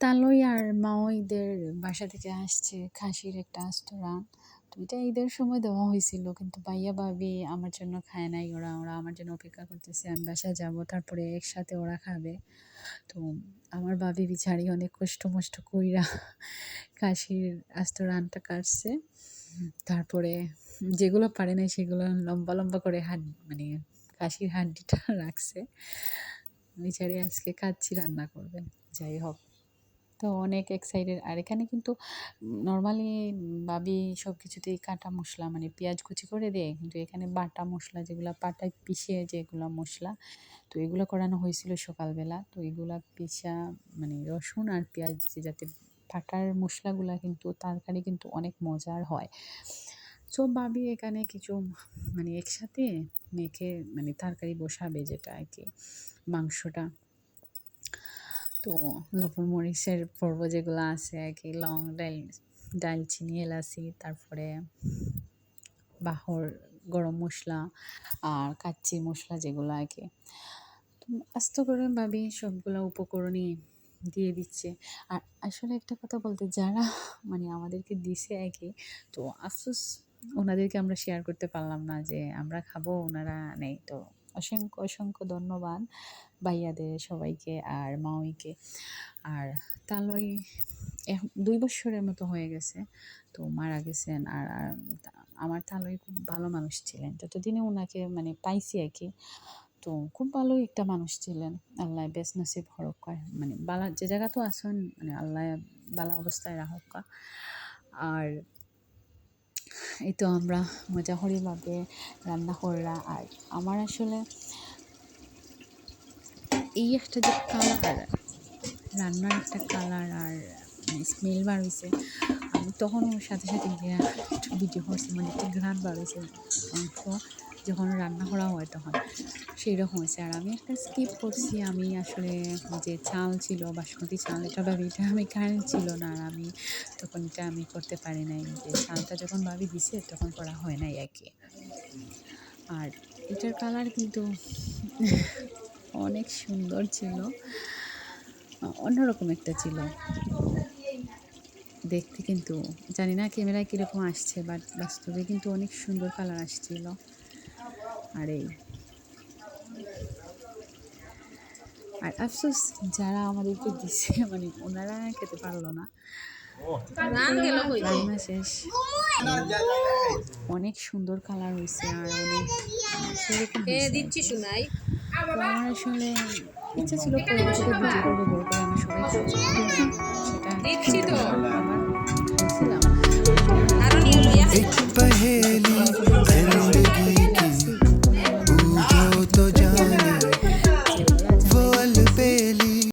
তালই আর মাও ঈদের বাসা থেকে আসছে খাসির একটা রেস্টুরেন্ট। তো এটা ঈদের সময় দেওয়া হয়েছিল, কিন্তু ভাইয়া ভাবি আমার জন্য খায় নাই। ওরা ওরা আমার জন্য অপেক্ষা করতেছে, আমি বাসায় যাব, তারপরে একসাথে ওরা খাবে। তো আমার ভাবি বিচারি অনেক কষ্ট মষ্ট কইরা খাসির রেস্টুরেন্টটা কাটছে। তারপরে যেগুলো পারে নাই সেগুলো লম্বা লম্বা করে মানে খাসির হাড্ডিটা রাখছে। বিচারি আজকে কাচ্চি রান্না করবে। যাই হোক, তো অনেক এক্সাইটেড। আর এখানে কিন্তু নরমালি ভাবি সব কিছুতেই কাটা মশলা মানে পেঁয়াজ কুচি করে দেয়, কিন্তু এখানে বাটা মশলা যেগুলো পাটায় পিষে যেগুলো মশলা, তো এগুলো করানো হয়েছিল সকালবেলা। তো এগুলা পিষা মানে রসুন আর পেঁয়াজ যাতে পাটার মশলাগুলা কিন্তু তরকারি কিন্তু অনেক মজার হয়। তো ভাবি এখানে কিছু মানে একসাথে মেখে মানে তরকারি বসাবে, যেটা আর কি মাংসটা। তো লবণ মরিচের পর্ব যেগুলো আছে আর কি, লং ডালচিনি এলাচি, তারপরে বাহর গরম মশলা আর কাচ্চি মশলা যেগুলো আর কি, তো আস্ত করে ভাবি সবগুলো উপকরণই দিয়ে দিচ্ছে। আর আসলে একটা কথা বলতে, যারা মানে আমাদেরকে দিছে আর কি, তো আফসোস ওনাদেরকে আমরা শেয়ার করতে পারলাম না যে আমরা খাবো, ওনারা নেই। তো অসংখ্য অসংখ্য ধন্যবাদ ভাইয়াদের সবাইকে আর মাউইকে। আর তালই 2 বছরের মতো হয়ে গেছে, তো মারা গেছেন। আর আমার তালই খুব ভালো মানুষ ছিলেন, যতদিনে ওনাকে মানে পাইছি আর কি। তো খুব ভালো একটা মানুষ ছিলেন, আল্লাহ বেশ নসিব হরক্কা, মানে বালা যে জায়গা তো আসেন মানে আল্লাহ বালা অবস্থায় রাহক্কা। আর এই তো আমরা মজাহরিভাবে রান্না কররা। আর আমার আসলে এই একটা যে কালার, রান্নার একটা কালার আর স্মেল বার হয়েছে, আমি তখন ওর সাথে সাথে গিয়ে একটু ভিডিও করছি, মানে একটা ঘ্রাণ বার হয়েছে মাংস যখন রান্না করা হয় তখন সেই রকম হয়েছে। আর আমি একটা স্কিপ করছি, আমি আসলে যে চাল ছিল বাসমতি চাল, এটা ভাবি এটা আমি কারেন্ট ছিল না, আর আমি তখন এটা আমি করতে পারি নাই, যে চালটা যখন ভাবি দিছে তখন করা হয় নাই আর কি। আর এটার কালার কিন্তু অনেক সুন্দর ছিল, অন্যরকম একটা ছিল দেখতে। কিন্তু জানি না ক্যামেরায় কীরকম আসছে, বাট বাস্তবে কিন্তু অনেক সুন্দর কালার আসছিল। আর এই আর আফসোস যারা আমাদেরকে দিছে মানে ওনারা খেতে পারলো না। রান্না শেষ, অনেক সুন্দর কালার হয়েছে আর অনেক সেরকম দিচ্ছি শোনাই। আমার আসলে ইচ্ছা ছিল পরবর্তীতে ভিডিও করবো, বের করে আমি সবাই সেটা দিচ্ছি তো আবার খাইছিলাম।